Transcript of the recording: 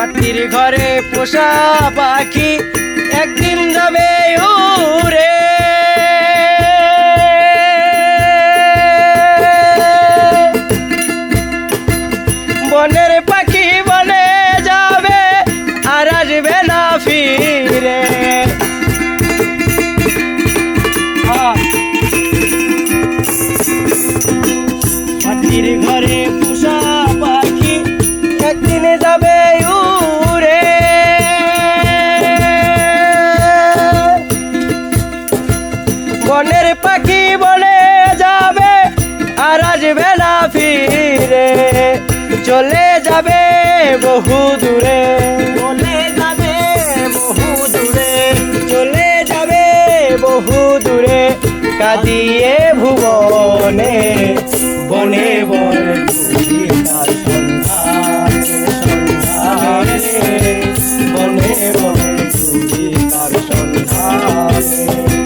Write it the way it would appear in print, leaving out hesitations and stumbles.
মাটির ঘরে পোষা পাখি একদিন যাবে উড়ে। বনের পাখি বনে যাবে আর আসবে না ফিরে। মাটির ঘরে পোষা পাখি একদিনে যাবে উড়ে। বনের পাখি বনে যাবে আর আসবে না ফিরে। চলে যাবে বহু দূরে, চলে যাবে বহু দূরে, চলে যাবে বহু দূরে। কাঁদিয়ে ভুবনে বনে বনে তার সন্ধানে, সন্ধানে বনে বনে তার সন্ধানে।